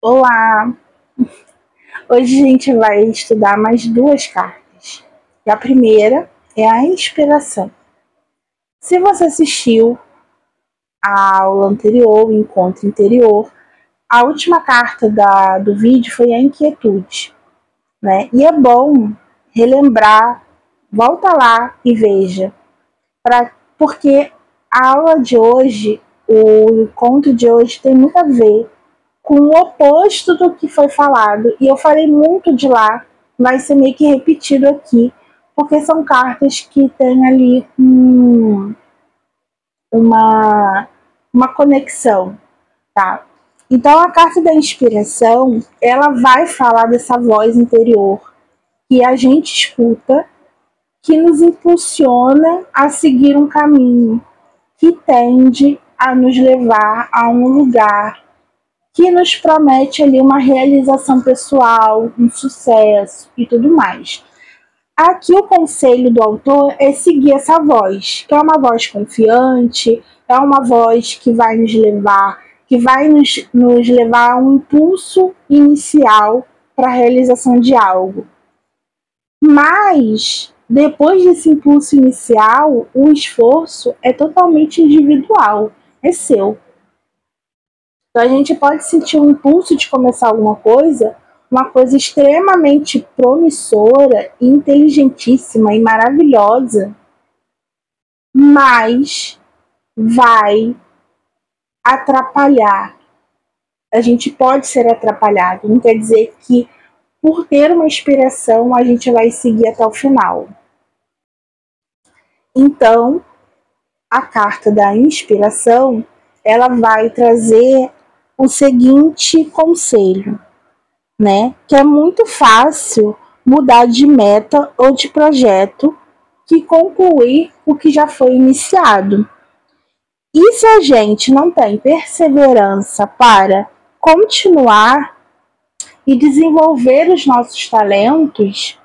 Olá! Hoje a gente vai estudar mais duas cartas. E a primeira é a inspiração. Se você assistiu a aula anterior, o encontro interior, a última carta do vídeo foi a inquietude, né? E é bom relembrar, volta lá e veja, porque a aula de hoje, o encontro de hoje tem muito a ver com o oposto do que foi falado. E eu falei muito de lá, vai ser meio que repetido aqui, porque são cartas que têm ali uma conexão, tá? Então a carta da inspiração, ela vai falar dessa voz interior que a gente escuta, que nos impulsiona a seguir um caminho que tende a nos levar a um lugar que nos promete ali uma realização pessoal, um sucesso e tudo mais. Aqui o conselho do autor é seguir essa voz, que é uma voz confiante, é uma voz que vai nos levar, nos levar a um impulso inicial para a realização de algo. Mas, depois desse impulso inicial, o esforço é totalmente individual, é seu. Então a gente pode sentir um impulso de começar alguma coisa, uma coisa extremamente promissora, inteligentíssima e maravilhosa, mas vai atrapalhar. A gente pode ser atrapalhado, não quer dizer que por ter uma inspiração a gente vai seguir até o final. Então, a carta da inspiração, ela vai trazer o seguinte conselho, né? Que é muito fácil mudar de meta ou de projeto que concluir o que já foi iniciado. E se a gente não tem perseverança para continuar e desenvolver os nossos talentos,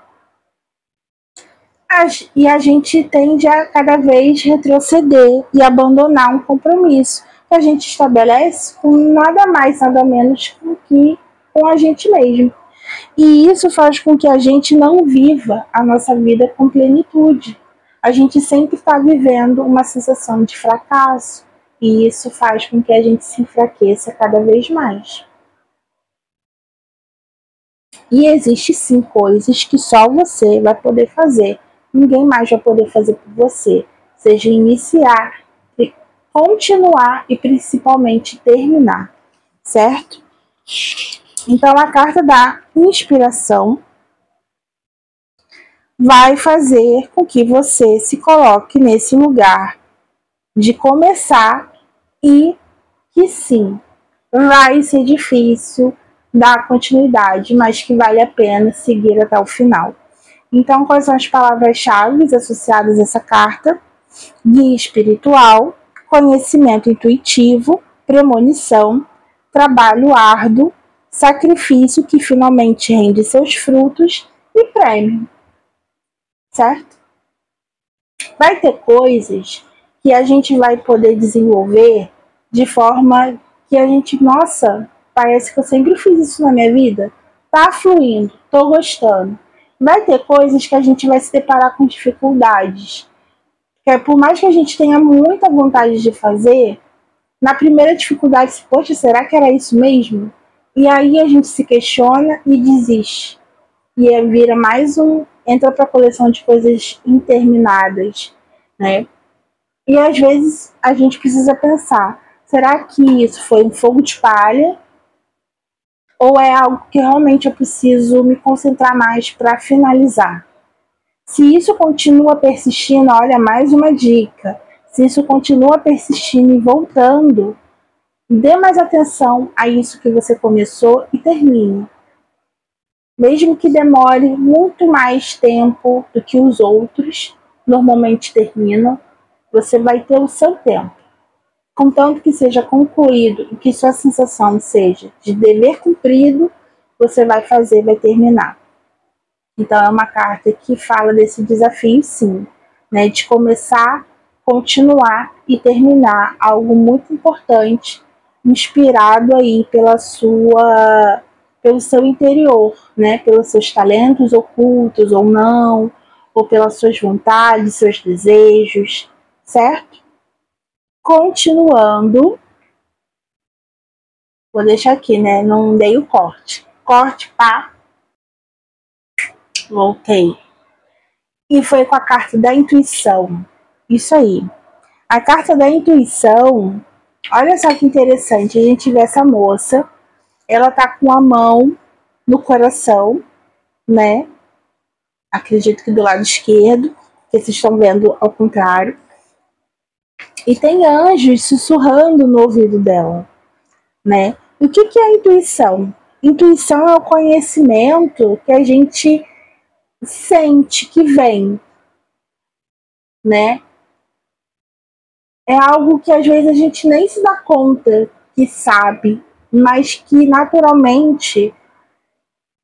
a gente tende a cada vez retroceder e abandonar um compromisso que a gente estabelece com nada mais, nada menos que com a gente mesmo. E isso faz com que a gente não viva a nossa vida com plenitude. A gente sempre está vivendo uma sensação de fracasso, e isso faz com que a gente se enfraqueça cada vez mais. E existe sim coisas que só você vai poder fazer, ninguém mais vai poder fazer por você, seja iniciar, continuar e principalmente terminar, certo? Então a carta da inspiração vai fazer com que você se coloque nesse lugar de começar e que sim, vai ser difícil dar continuidade, mas que vale a pena seguir até o final. Então, quais são as palavras-chave associadas a essa carta? Guia espiritual, conhecimento intuitivo, premonição, trabalho árduo, sacrifício que finalmente rende seus frutos e prêmio. Certo? Vai ter coisas que a gente vai poder desenvolver de forma que a gente, nossa, parece que eu sempre fiz isso na minha vida. Tá fluindo, tô gostando. Vai ter coisas que a gente vai se deparar com dificuldades. Porque por mais que a gente tenha muita vontade de fazer, na primeira dificuldade, poxa, será que era isso mesmo? E aí a gente se questiona e desiste. E vira mais entra para a coleção de coisas interminadas, né? E às vezes a gente precisa pensar, será que isso foi um fogo de palha? Ou é algo que realmente eu preciso me concentrar mais para finalizar? Se isso continua persistindo, olha, mais uma dica. Se isso continua persistindo e voltando, dê mais atenção a isso que você começou e termine. Mesmo que demore muito mais tempo do que os outros normalmente terminam, você vai ter o seu tempo. Contanto que seja concluído e que sua sensação seja de dever cumprido, você vai fazer, vai terminar. Então é uma carta que fala desse desafio sim, né, de começar, continuar e terminar algo muito importante inspirado aí pelo seu interior, né? Pelos seus talentos ocultos ou não, ou pelas suas vontades, seus desejos, certo? Continuando, vou deixar aqui, né? Não dei o corte. Corte, pá. Voltei. E foi com a carta da intuição. Isso aí. A carta da intuição, olha só que interessante, a gente vê essa moça, ela tá com a mão no coração, né? Acredito que do lado esquerdo, que vocês estão vendo ao contrário. E tem anjos sussurrando no ouvido dela, né? E o que é a intuição? Intuição é o conhecimento que a gente sente que vem, né? É algo que às vezes a gente nem se dá conta que sabe, mas que naturalmente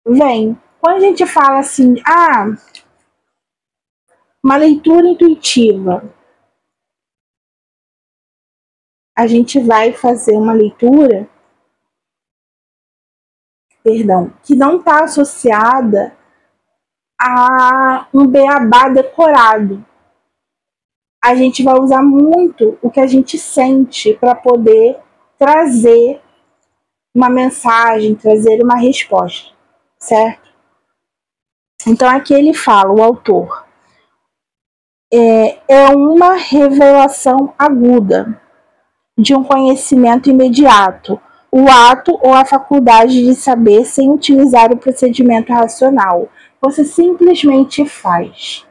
vem. Quando a gente fala assim, uma leitura intuitiva, a gente vai fazer uma leitura, que não está associada a um beabá decorado. A gente vai usar muito o que a gente sente para poder trazer uma mensagem, trazer uma resposta, certo? Então aqui ele fala, o autor, é uma revelação aguda de um conhecimento imediato, o ato ou a faculdade de saber sem utilizar o procedimento racional. Você simplesmente faz.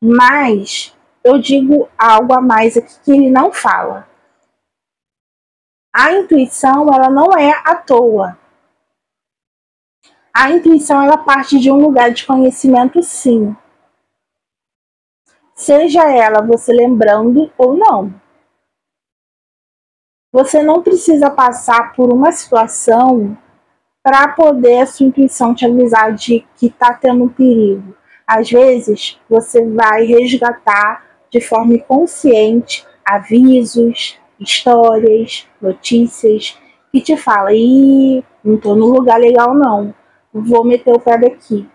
Mas eu digo algo a mais aqui que ele não fala. A intuição, ela não é à toa. A intuição, ela parte de um lugar de conhecimento, sim. Seja ela você lembrando ou não. Você não precisa passar por uma situação para poder a sua intuição te avisar de que está tendo um perigo. Às vezes, você vai resgatar de forma inconsciente avisos, histórias, notícias que te falam, não estou no lugar legal não, vou meter o pé daqui.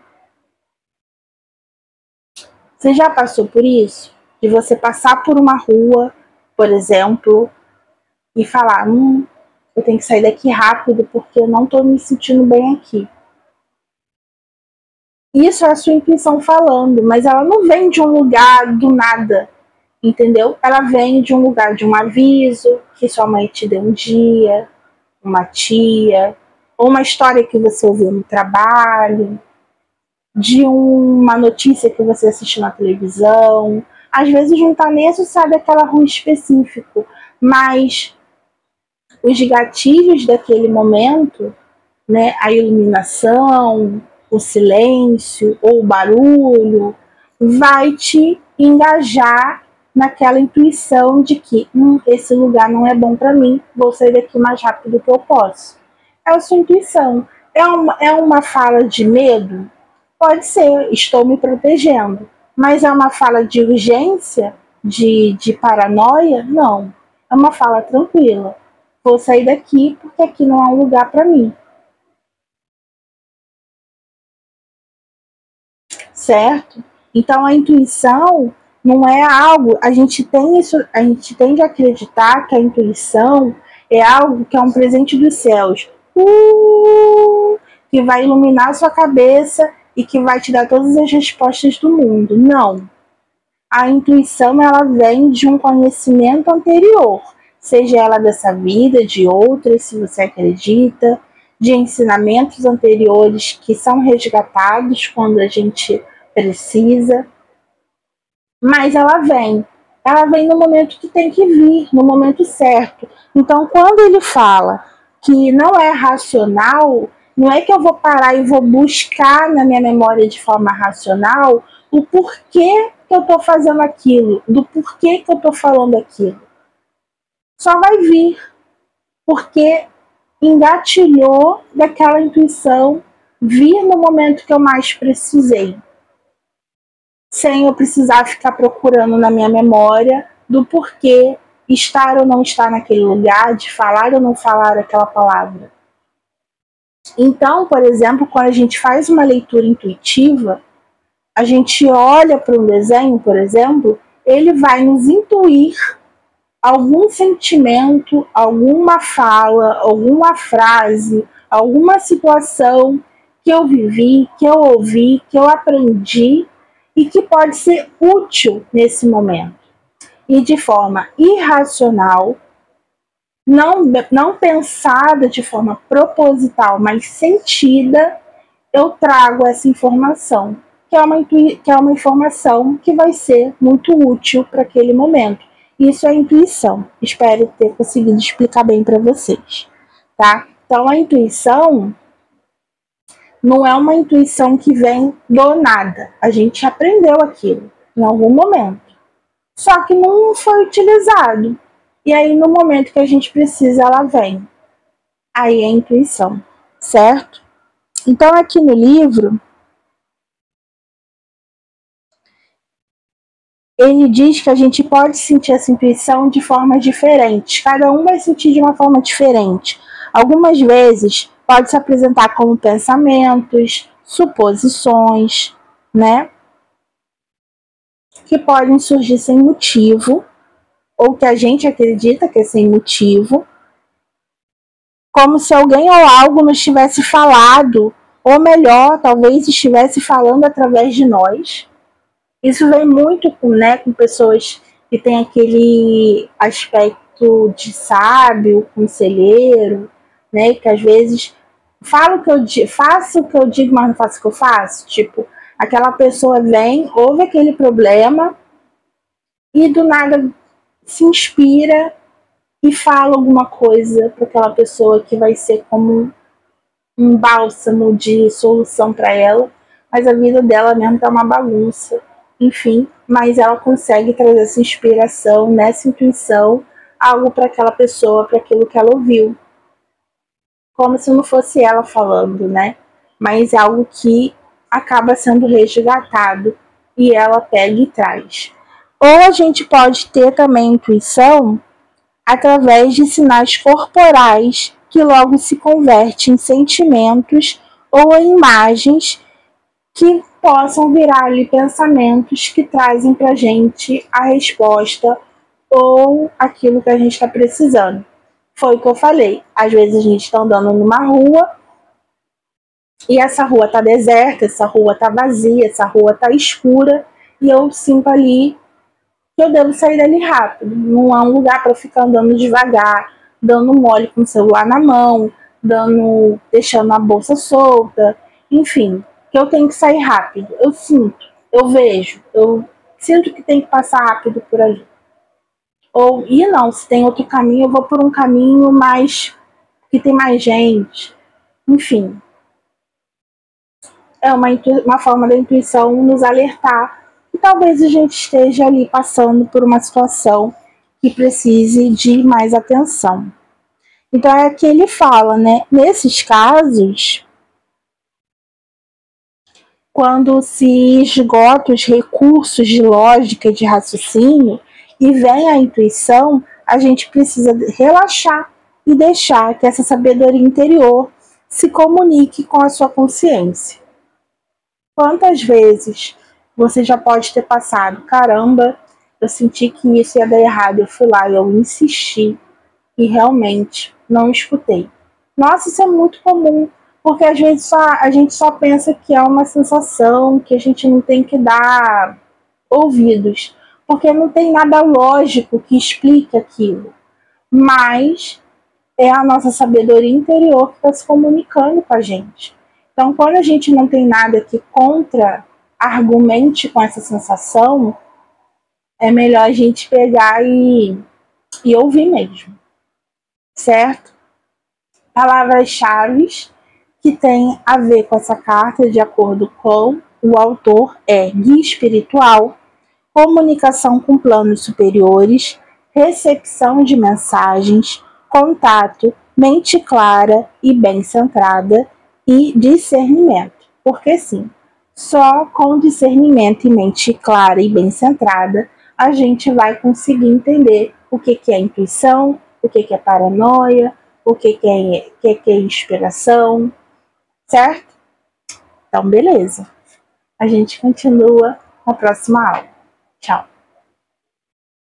Você já passou por isso? De você passar por uma rua, por exemplo, e falar, eu tenho que sair daqui rápido porque eu não estou me sentindo bem aqui. Isso é a sua intuição falando, mas ela não vem de um lugar do nada, entendeu? Ela vem de um lugar de um aviso que sua mãe te deu um dia, uma tia, ou uma história que você ouviu no trabalho, de uma notícia que você assistiu na televisão. Às vezes não está nem associado àquela rua específico, mas os gatilhos daquele momento, né, a iluminação, o silêncio ou o barulho, vai te engajar naquela intuição de que esse lugar não é bom para mim, vou sair daqui o mais rápido que eu posso. É a sua intuição. É uma fala de medo? Pode ser, estou me protegendo. Mas é uma fala de urgência, de paranoia? Não. É uma fala tranquila. Vou sair daqui porque aqui não é um lugar para mim. Certo? Então a intuição não é algo, a gente tende a acreditar que a intuição é algo que é um presente dos céus, que vai iluminar a sua cabeça e que vai te dar todas as respostas do mundo. Não. A intuição, ela vem de um conhecimento anterior, seja ela dessa vida, de outras, se você acredita, de ensinamentos anteriores que são resgatados quando a gente precisa, mas ela vem no momento que tem que vir, no momento certo. Então, quando ele fala que não é racional, não é que eu vou parar e vou buscar na minha memória de forma racional o porquê que eu estou fazendo aquilo, do porquê que eu estou falando aquilo. Só vai vir, porque engatilhou daquela intuição vir no momento que eu mais precisei, sem eu precisar ficar procurando na minha memória do porquê estar ou não estar naquele lugar, de falar ou não falar aquela palavra. Então, por exemplo, quando a gente faz uma leitura intuitiva, a gente olha para um desenho, por exemplo, ele vai nos intuir algum sentimento, alguma fala, alguma frase, alguma situação que eu vivi, que eu ouvi, que eu aprendi e que pode ser útil nesse momento. E de forma irracional, não pensada de forma proposital, mas sentida, eu trago essa informação, que é uma informação que vai ser muito útil para aquele momento. Isso é intuição. Espero ter conseguido explicar bem para vocês, tá? Então, a intuição não é uma intuição que vem do nada. A gente aprendeu aquilo em algum momento. Só que não foi utilizado. E aí, no momento que a gente precisa, ela vem. Aí é a intuição, certo? Então, aqui no livro, ele diz que a gente pode sentir essa intuição de formas diferentes. Cada um vai sentir de uma forma diferente. Algumas vezes pode se apresentar como pensamentos, suposições, né? Que podem surgir sem motivo, ou que a gente acredita que é sem motivo, como se alguém ou algo nos tivesse falado, ou melhor, talvez estivesse falando através de nós. Isso vem muito com pessoas que têm aquele aspecto de sábio, conselheiro, né? Que às vezes faço o que eu digo, mas não faço o que eu faço. Tipo, aquela pessoa vem, ouve aquele problema e do nada se inspira e fala alguma coisa para aquela pessoa que vai ser como um bálsamo de solução para ela, mas a vida dela mesmo tá uma bagunça. Enfim, mas ela consegue trazer essa inspiração, nessa intuição, algo para aquela pessoa, para aquilo que ela ouviu. Como se não fosse ela falando, né? Mas é algo que acaba sendo resgatado e ela pega e traz. Ou a gente pode ter também intuição através de sinais corporais que logo se convertem em sentimentos ou em imagens que possam virar ali pensamentos que trazem para a gente a resposta ou aquilo que a gente está precisando. Foi o que eu falei. Às vezes a gente está andando numa rua e essa rua está deserta, essa rua está vazia, essa rua está escura e eu sinto ali que eu devo sair dali rápido. Não há um lugar para ficar andando devagar, dando mole com o celular na mão, deixando a bolsa solta, enfim, que eu tenho que sair rápido. Eu sinto, eu vejo, eu sinto que tem que passar rápido por ali. Ou, e não, se tem outro caminho, eu vou por um caminho mais que tem mais gente. Enfim, é uma forma da intuição nos alertar que talvez a gente esteja ali passando por uma situação que precise de mais atenção. Então é que ele fala, né? Nesses casos, quando se esgotam os recursos de lógica e de raciocínio e vem a intuição, a gente precisa relaxar e deixar que essa sabedoria interior se comunique com a sua consciência. Quantas vezes você já pode ter passado, caramba, eu senti que isso ia dar errado, eu fui lá e eu insisti e realmente não escutei. Nossa, isso é muito comum, porque às vezes a gente só pensa que é uma sensação, que a gente não tem que dar ouvidos, porque não tem nada lógico que explique aquilo. Mas é a nossa sabedoria interior que está se comunicando com a gente. Então, quando a gente não tem nada que contra-argumente com essa sensação, é melhor a gente pegar e ouvir mesmo, certo? Palavras-chave que tem a ver com essa carta, de acordo com o autor, é guia espiritual, comunicação com planos superiores, recepção de mensagens, contato, mente clara e bem centrada e discernimento. Porque sim, só com discernimento e mente clara e bem centrada a gente vai conseguir entender o que é intuição, o que é paranoia, o que é inspiração, certo? Então, beleza. A gente continua na próxima aula. Tchau!